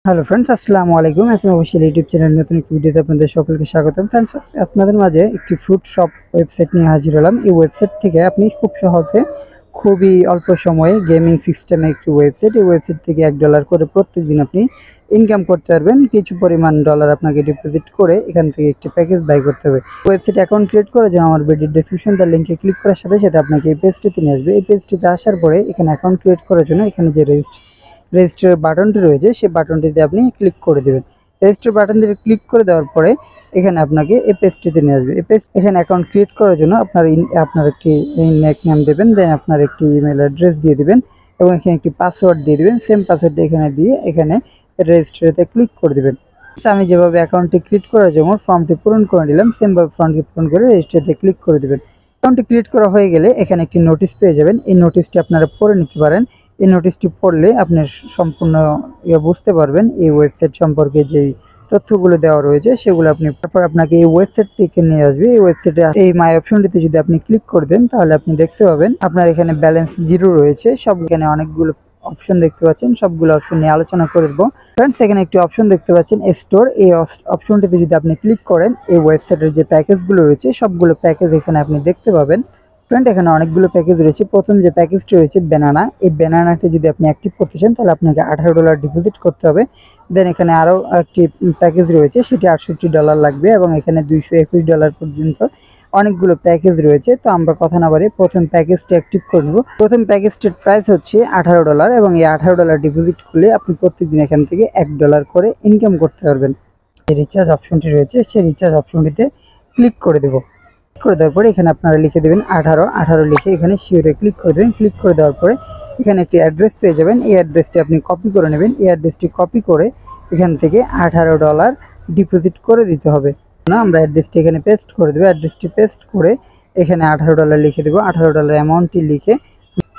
Hello friends, আসসালামু আলাইকুম। আমি অবশ্যই ইউটিউব চ্যানেল নতুন একটি ভিডিওতে আপনাদের সকলকে স্বাগতম। ফ্রেন্ডস, আপনাদের মাঝে একটি ফ্রুট শপ ওয়েবসাইট নিয়ে হাজির হলাম। এই ওয়েবসাইট থেকে আপনি খুব সহজে খুবই অল্প সময়ে গেমিং সিস্টেমের একটি ওয়েবসাইট, এই ওয়েবসাইট থেকে $1 করে প্রত্যেকদিন আপনি ইনকাম করতে পারবেন। কিছু পরিমাণ ডলার আপনাকে ডিপোজিট করে এখান থেকে একটি প্যাকেজ বাই করতে হবে। ওয়েবসাইট অ্যাকাউন্ট ক্রিয়েট করার জন্য আমার ভিডিও ডেসক্রিপশন তার লিঙ্কে ক্লিক করার সাথে সাথে আপনাকে এই পেজটিতে নিয়ে আসবে। এই পেজটিতে আসার পরে এখানে অ্যাকাউন্ট ক্রিয়েট করার জন্য এখানে যে রেজিস্টার বাটনটি রয়েছে সেই বাটনটিতে আপনি ক্লিক করে দেবেন। রেজিস্টার বাটন দিয়ে ক্লিক করে দেওয়ার পরে এখানে আপনাকে এই পেজটিতে নিয়ে আসবে। এই পেজ এখানে অ্যাকাউন্ট ক্রিয়েট করার জন্য আপনার একটি নেম দেবেন, দেন আপনার একটি ইমেল অ্যাড্রেস দিয়ে দিবেন এবং এখানে একটি পাসওয়ার্ড দিয়ে দিবেন। সেম পাসওয়ার্ডটি এখানে দিয়ে এখানে রেজিস্টারেতে ক্লিক করে দেবেন। আমি যেভাবে অ্যাকাউন্টটি ক্রিয়েট করার জন্য ফর্মটি পূরণ করে নিলাম, সেমভাবে ফর্মটি পূরণ করে রেজিস্টারেতে ক্লিক করে দেবেন। অ্যাকাউন্টটি ক্রিয়েট করা হয়ে গেলে এখানে একটি নোটিশ পেয়ে যাবেন। এই নোটিশটি আপনারা পড়ে নিতে পারেন। এই নোটিশটি পড়লে আপনি সম্পূর্ণ বুঝতে পারবেন এই ওয়েবসাইট সম্পর্কে যেই তথ্যগুলো দেওয়া রয়েছে সেগুলো আপনি তারপর আপনাকে এই ওয়েবসাইট থেকে নিয়ে আসবে। এই ওয়েবসাইটে এই মাই অপশনটিতে যদি আপনি ক্লিক করে দেন তাহলে আপনি দেখতে পাবেন আপনার এখানে ব্যালেন্স 0 রয়েছে। সব এখানে অনেকগুলো অপশন দেখতে পাচ্ছেন, সবগুলো অপশন নিয়ে আলোচনা করে দেবো। ফ্রেন্ডস, এখানে একটি অপশন দেখতে পাচ্ছেন স্টোর। এই অপশনটিতে যদি আপনি ক্লিক করেন এই ওয়েবসাইটের যে প্যাকেজগুলো রয়েছে সবগুলো প্যাকেজ এখানে আপনি দেখতে পাবেন। ফ্রেন্ড, এখানে অনেকগুলো প্যাকেজ রয়েছে। প্রথম যে প্যাকেজটি রয়েছে ব্যানানা, এই ব্যানানাটি যদি আপনি অ্যাক্টিভ করতে চান তাহলে আপনাকে $18 ডিপোজিট করতে হবে। দেন এখানে আরও একটি প্যাকেজ রয়েছে, সেটি $68 লাগবে এবং এখানে $221 পর্যন্ত অনেকগুলো প্যাকেজ রয়েছে। তো আমরা কথা না বাড়িয়ে প্রথম প্যাকেজটি অ্যাক্টিভ করব। প্রথম প্যাকেজটির প্রাইস হচ্ছে $18 এবং এই $18 ডিপোজিট করলে আপনি প্রত্যেকদিন এখান থেকে $1 করে ইনকাম করতে পারবেন। যে রিচার্জ অপশনটি রয়েছে সেই রিচার্জ অপশনটিতে ক্লিক করে দেবো। করে দেওয়ার পরে এখানে আপনারা লিখে দেবেন 18 লিখে এখানে শিওরে ক্লিক করে দেবেন। ক্লিক করে দেওয়ার পরে এখানে একটি অ্যাড্রেস পেয়ে যাবেন। এই অ্যাড্রেসটি আপনি কপি করে নেবেন। এই অ্যাড্রেসটি কপি করে এখান থেকে $18 ডিপোজিট করে দিতে হবে। আমরা অ্যাড্রেসটি এখানে পেস্ট করে দেবো। অ্যাড্রেসটি পেস্ট করে এখানে $18 লিখে দেবো। $18 অ্যামাউন্টটি লিখে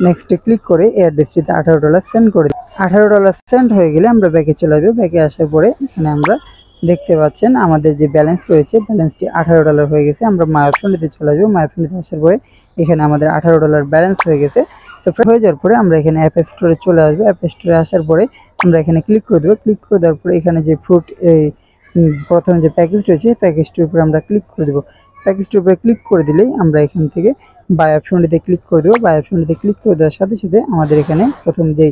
নেক্সটে ক্লিক করে এই অ্যাড্রেসটিতে $18 সেন্ড করে দেবো। $18 সেন্ড হয়ে গেলে আমরা ব্যাকে চলে আসবো। ব্যাকে আসার পরে এখানে আমরা দেখতে পাচ্ছেন আমাদের যে ব্যালেন্স রয়েছে ব্যালেন্সটি $18 হয়ে গেছে। আমরা মাই অপশনটিতে চলে আসবো। মাই অপশনটিতে আসার পরে এখানে আমাদের $18 ব্যালেন্স হয়ে গেছে। তো হয়ে যাওয়ার পরে আমরা এখানে অ্যাপ স্টোরে চলে আসবো। অ্যাপ স্টোরে আসার পরে আমরা এখানে ক্লিক করে দেবো। ক্লিক করে দেওয়ার পরে এখানে যে ফ্রুট এই প্রথম যে প্যাকেজ রয়েছে প্যাকেজটির উপরে আমরা ক্লিক করে দেবো। প্যাকেজটির উপরে ক্লিক করে দিলেই আমরা এখান থেকে বাই অপশনটিতে ক্লিক করে দেবো। বাই অপশনটিতে ক্লিক করে দেওয়ার সাথে সাথে আমাদের এখানে প্রথম যেই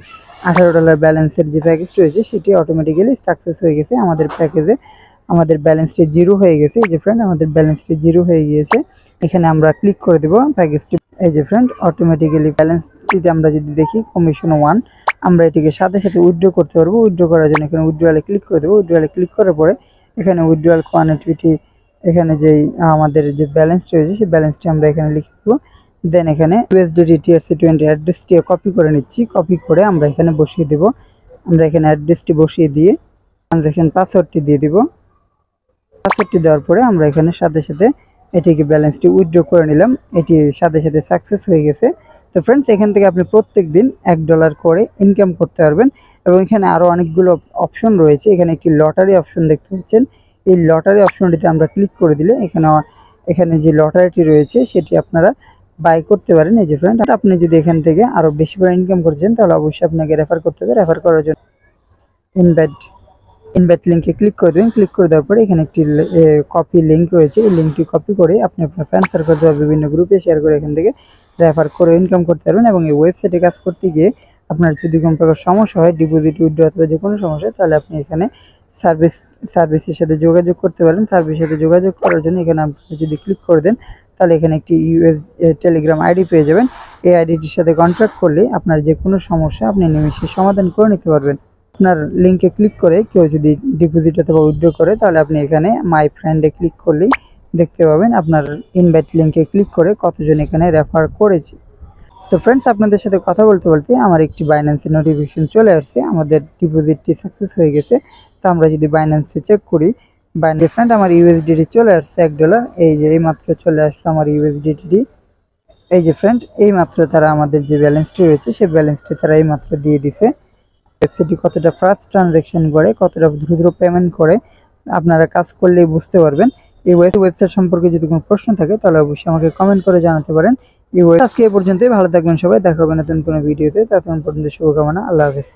$18 ব্যালেন্সের যে প্যাকেজটি রয়েছে সেটি অটোমেটিক্যালি সাকসেস হয়ে গেছে। আমাদের প্যাকেজে আমাদের ব্যালেন্সটি 0 হয়ে গেছে। এই যে ফ্রেন্ড, আমাদের ব্যালেন্সটি 0 হয়ে গিয়েছে। এখানে আমরা ক্লিক করে দেবো প্যাকেজটি। এই যে ফ্রেন্ড, অটোমেটিক্যালি ব্যালেন্সটিতে আমরা যদি দেখি কমিশন 1, আমরা এটিকে সাথে সাথে উইথড্র করতে পারবো। উইথড্র করার জন্য এখানে উইথড্রয়ালে ক্লিক করে দেবো। উইথড্রয়ালে ক্লিক করার পরে এখানে উইথড্রয়াল কোয়ান্টিটি এখানে যেই আমাদের যে ব্যালেন্সটি রয়েছে সেই ব্যালেন্সটি আমরা এখানে লিখে দেবো। দেন এখানে USDT TRC20 অ্যাড্রেসটি কপি করে নিচ্ছি। কপি করে আমরা এখানে বসিয়ে দেব। আমরা এখানে অ্যাড্রেসটি বসিয়ে দিয়ে ট্রানজ্যাকশন পাসওয়ার্ডটি দিয়ে দিব। পাসওয়ার্ডটি দেওয়ার পরে আমরা এখানে সাথে সাথে এটিকে ব্যালেন্সটি উইথড্র করে নিলাম। এটি সাথে সাথে সাকসেস হয়ে গেছে। তো ফ্রেন্ডস, এখান থেকে আপনি প্রত্যেক দিন $1 করে ইনকাম করতে পারবেন এবং এখানে আরও অনেকগুলো অপশন রয়েছে। এখানে একটি লটারি অপশন দেখতে পাচ্ছেন। এই লটারি অপশনটিতে আমরা ক্লিক করে দিলে এখানে যে লটারিটি রয়েছে সেটি আপনারা বাই করতে পারেন। এই যে ফ্রেন্ড, আপনি যদি এখান থেকে আরও বেশি করে ইনকাম করছেন তাহলে অবশ্যই আপনাকে রেফার করতে হবে। রেফার করার জন্য ইনভাইট লিঙ্কে ক্লিক করে দেবেন। ক্লিক করে দেওয়ার পরে এখানে একটি কপি লিঙ্ক রয়েছে। এই লিঙ্কটি কপি করে আপনি আপনার ফ্রেন্ড সার্কেল বা বিভিন্ন গ্রুপে শেয়ার করে এখান থেকে রেফার করে ইনকাম করতে পারবেন। এবং এই ওয়েবসাইটে কাজ করতে গিয়ে আপনার যদি কোনো প্রকার সমস্যা হয়, ডিপোজিট উইথড্র অথবা যে কোনো সমস্যা, তাহলে আপনি এখানে সার্ভিসের সাথে যোগাযোগ করতে পারেন। সার্ভিসের সাথে যোগাযোগ করার জন্য এখানে আপনি যদি ক্লিক করে দেন তাহলে এখানে একটি টেলিগ্রাম আইডি পেয়ে যাবেন। এই আইডিটির সাথে কন্ট্যাক্ট করলে আপনার যে কোনো সমস্যা আপনি নিমেষে সমাধান করে নিতে পারবেন। আপনার লিঙ্কে ক্লিক করে কেউ যদি ডিপোজিট অথবা উইথড্র করে তাহলে আপনি এখানে মাই ফ্রেন্ডে ক্লিক করলেই দেখতে পাবেন আপনার ইনভাইট লিঙ্কে ক্লিক করে কতজন এখানে রেফার করেছে। তো ফ্রেন্ডস, আপনাদের সাথে কথা বলতে বলতে আমার একটি বাইন্যান্সের নোটিফিকেশন চলে আসছে। আমাদের ডিপোজিটটি সাকসেস হয়ে গেছে। তো আমরা যদি বাইন্যান্সে চেক করি, ফ্রেন্ড, আমার USDT চলে আসছে $1। এই যে এইমাত্র চলে আসলো আমার USDT। এই যে ফ্রেন্ড, এইমাত্র তারা আমাদের যে ব্যালেন্সটি রয়েছে সেই ব্যালেন্সটি তারা এইমাত্র দিয়ে দিছে। ওয়েবসাইটটি কতটা ফাস্ট ট্রানজ্যাকশন করে, কতটা দ্রুত পেমেন্ট করে আপনারা কাজ করলেই বুঝতে পারবেন। এই ওয়েবসাইট সম্পর্কে যদি কোনো প্রশ্ন থাকে তাহলে অবশ্যই আমাকে কমেন্ট করে জানাতে পারেন। আজকে এই পর্যন্তই। ভালো থাকবেন সবাই। দেখা হবে নতুন কোনো ভিডিওতে। ততক্ষণ পর্যন্ত শুভকামনা। আল্লাহ হাফেজ।